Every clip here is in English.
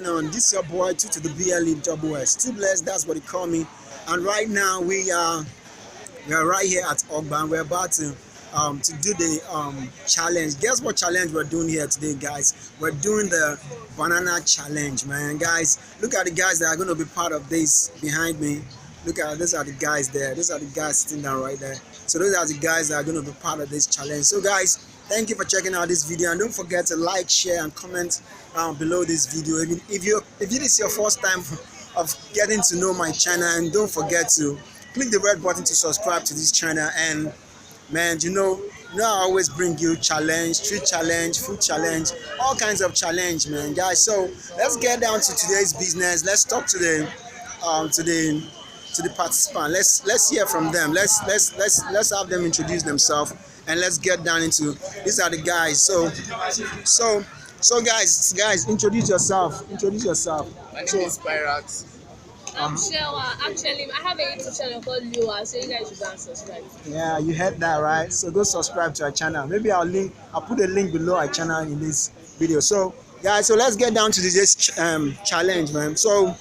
going on? This is your boy 2 to the BLE double S. Too blessed, that's what they call me. And right now we are right here at Ogban. We're about to do the challenge. Guess what challenge we're doing here today, guys? We're doing the banana challenge, man. Guys, look at the guys that are going to be part of this behind me. Look at those are the guys there. Those are the guys sitting down right there. So those are the guys that are going to be part of this challenge. So guys, thank you for checking out this video, and don't forget to like, share, and comment below this video. If it is your first time of getting to know my channel, and don't forget to click the red button to subscribe to this channel. And man, you know I always bring you challenge, street challenge, food challenge, all kinds of challenge, man, guys. So let's get down to today's business. Let's talk to the participant. Let's hear from them. Let's have them introduce themselves, and let's get down into. These are the guys. So guys, introduce yourself. My name is Pyrax. I'm Shewa. Actually, I have a YouTube channel called Lua, so you guys should go and subscribe. Yeah, you heard that, right? So go subscribe to our channel. Maybe I'll put a link below our channel in this video. So guys, so let's get down to this challenge, man. So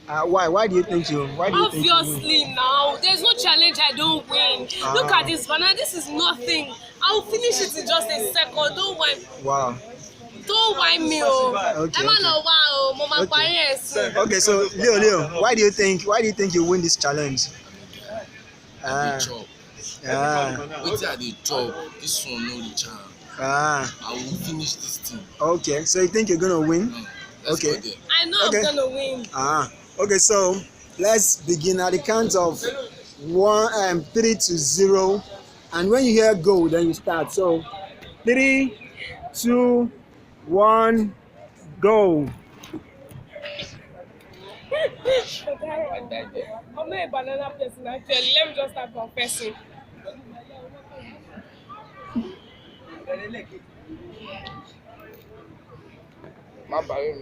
why do you think you Obviously now, there's no challenge I don't win. Look at this banana. This is nothing. I'll finish it in just a second. Don't worry. Wow. Don't mind me, oh. Okay. Okay, so Leo, why do you think you win this challenge? The job. Wait at the job. This one no the chance. I will finish this thing. Okay, so you think you're gonna win? Let's Okay. go there. I know I'm gonna win. Okay, so let's begin at the count of 3 to 0, and when you hear go, then you start. So 3, 2, 1, go. I'm not a banana person actually. Let me just start confessing.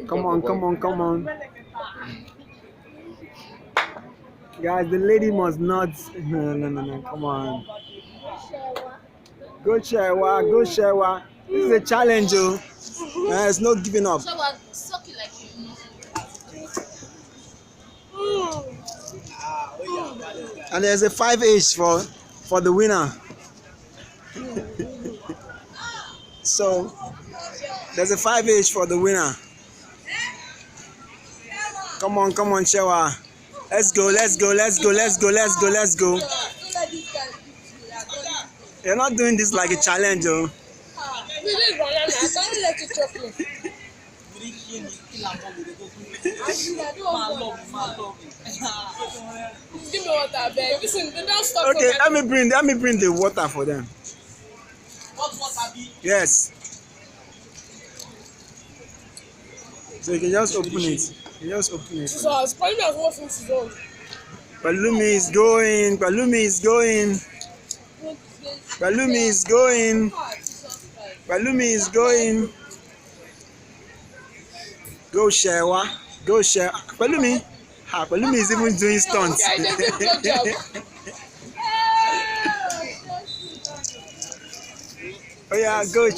Come on. Guys, the lady must not. No. Come on. Go Shewa. This is a challenge, oh. It's no giving up. So what? Suck it like you. And there's a 5H for the winner. So there's a 5H for the winner. Come on, Shewa. Let's go. You're not doing this like a challenge, oh. Give me water, babe. Listen, don't stop. Okay, let me bring the water for them. What water be? Yes. So you can just open it. So I was probably as well since it's old. Palumi is going. Go Shewa. Palumi. Palumi is even doing stunts. Yeah, they did a good job. Oh yeah, go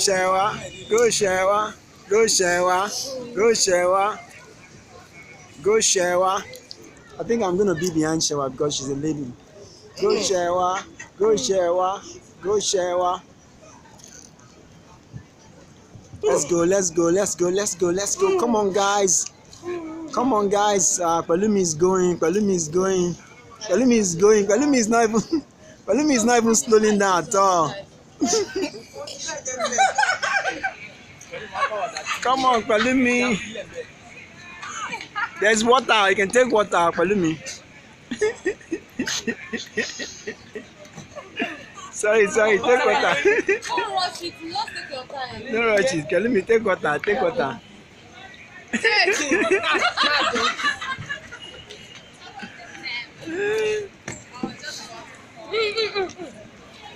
Shewa. I think I'm gonna be behind Shewa because she's a lady. Go Shewa. Let's go. Come on, guys. Palumi is going. Palumi is not even slowing down at all. Come on, Palumi. There's water. You can take water, Palumi. Sorry, take water. Don't rush it. You just take your time. No rush it. Palumi, take water.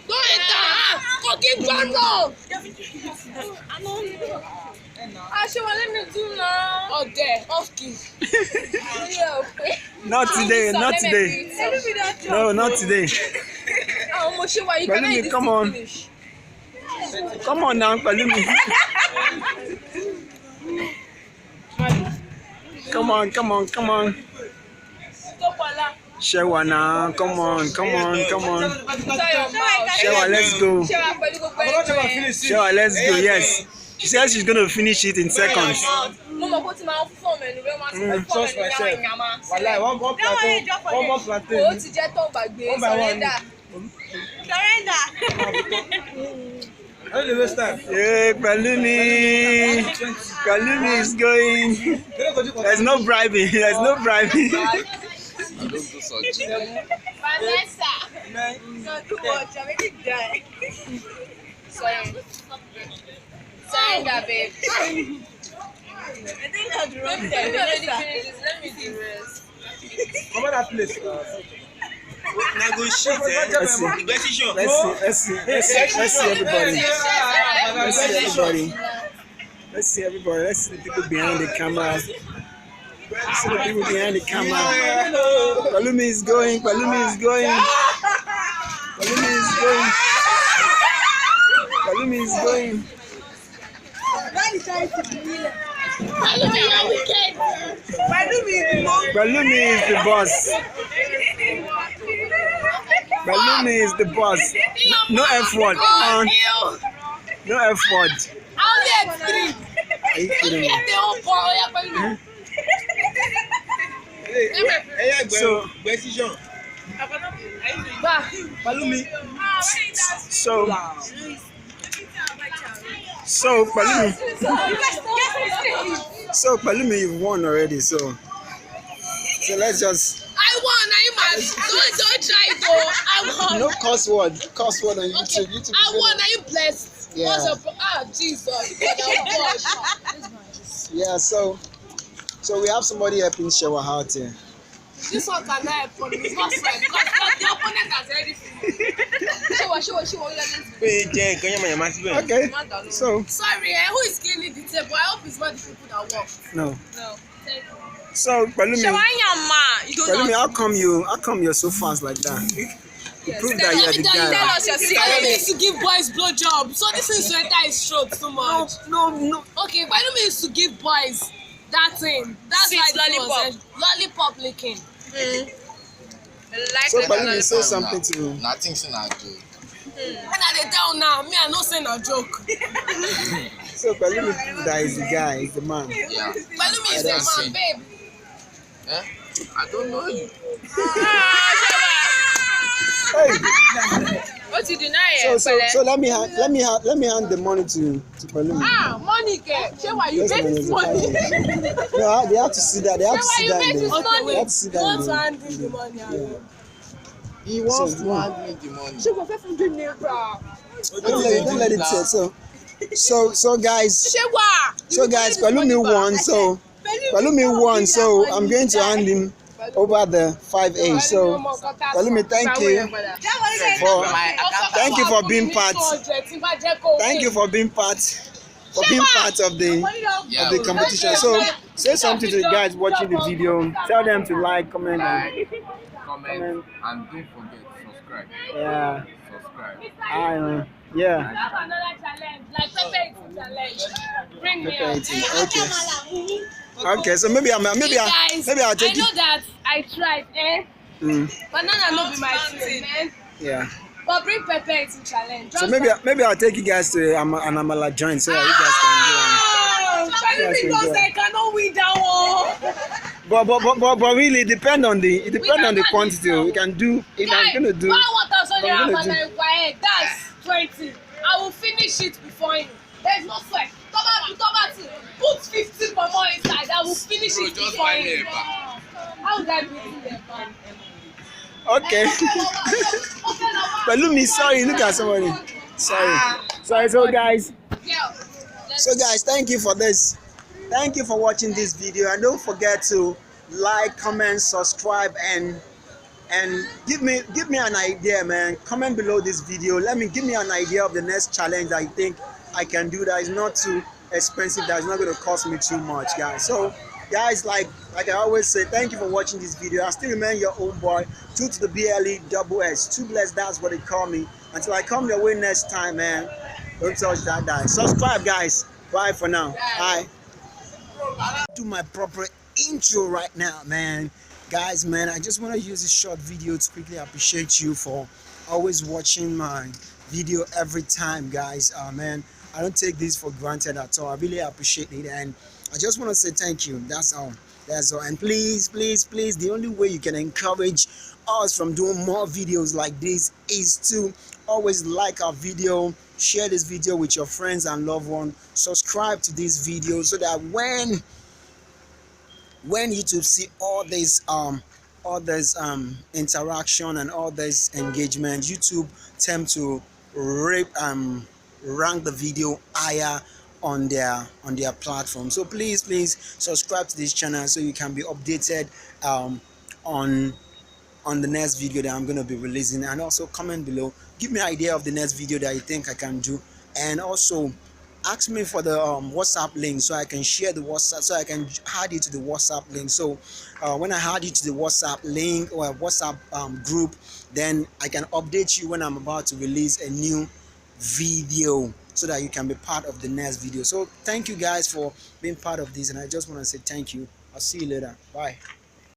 Don't enter! Fucking Gbando! Let me do now. Oh, there. Off key. Not today. No, not today. Palumi, come on. Come on now, Palumi. Come on. Shewa now, come on. Shewa, let's go. Shewa, let's go. Yes. She says she's going to finish it in seconds. I trust myself. Wallahi, one more plantain. I don't waste time. Yeah, Palumi is going. There's no bribing. I don't do such. Vanessa. Sorry, babe. Come on, that place. Negotiate. Let's see everybody. Let's see the people behind the camera. Palumi is going. Palumi is the boss. No F word. No F word. I only had 3. Are you kidding me? So Palumi, you've won already. So let's just. I won. Are you mad? Don't try it though. I won. No cuss word on YouTube. Okay. I won. Are you blessed? Yeah. Jesus. Yeah. So we have somebody helping Shewa out here. This one can help for me. It's not fair because the opponent has already finished. Okay. So Sorry, who is cleaning the table? I hope it's not the people that work. no. Thank you. So Palumi, how come you're so fast like that? You prove that you're the guy. Palumi used to give boys blowjob. So this is to enter his throat too much. No. Okay, Palumi used to give boys that thing. That's Sweet like lollipop licking. So Palumi, say something to me. Nothing to not do. When I dey tell now, me I no say na joke. So Palumi prove that he's the guy, he's the man. Yeah. Palumi is the man, babe. Eh? I don't know you. Hey. What you deny So let me hand the money to Palumi. Money get. Shewa, you Yes, make this money. No, they have to see that. They have to see that. You make this money. They have to see You want to that. hand him the money. He wants to hand me the money. Shewa, 500 naira. Don't let it sit. So guys, Shewa. Palumi won. So I'm going to hand him over the 5A. So Palumi, thank you for being part. Thank you for being part of the competition. So say something to the guys watching the video. Tell them to like, comment, and Comment and don't forget subscribe. yeah. Subscribe. Yeah. Have another challenge, like Pepe Eating challenge. Bring me Pepe up. Eating, okay. So maybe I'll take I know it. that I tried, Banana no be my thing, man. Yeah. But bring Pepe Eating challenge. So maybe I'll take you guys to an Amala joint so that you guys can go. Because I cannot win that one. But really it depends on the quantity. We can do if I'm gonna do. 1,000 naira, that's 20. I will finish it before you. There's no sweat. Tomato, put 15 more inside. I will finish it Just before buy me you. a bag. How would I be eating the bag? Okay. Palumi, sorry, look at somebody. Sorry. So guys, thank you for this. Thank you for watching this video, and don't forget to like, comment, subscribe, and give me an idea, man. Comment below this video. Give me an idea of the next challenge that you think I can do that is not too expensive, that is not going to cost me too much, guys. So guys, like I always say, thank you for watching this video. I still remain your own boy, 2 to the BLE Too Blessed, that's what they call me. Until I come your way next time, man, don't touch that guy. Subscribe, guys. Bye for now. Bye. Do my proper intro right now, man. Guys, man, I just want to use this short video to quickly appreciate you for always watching my video every time, guys. Man, I don't take this for granted at all. I really appreciate it, and I just want to say thank you. That's all. That's all. And please, please, please, the only way you can encourage us from doing more videos like this is to always like our video, share this video with your friends and loved ones, subscribe to this video so that when YouTube see all this interaction and all this engagement, YouTube tend to rank the video higher on their platform. So please subscribe to this channel so you can be updated on the next video that I'm going to be releasing, and also comment below, give me an idea of the next video that you think I can do, and also ask me for the WhatsApp link so I can share the WhatsApp, so I can add you to the WhatsApp link. So when I add you to the WhatsApp link or WhatsApp group, then I can update you when I'm about to release a new video so that you can be part of the next video. So thank you guys for being part of this, and I just want to say thank you. I'll see you later. Bye.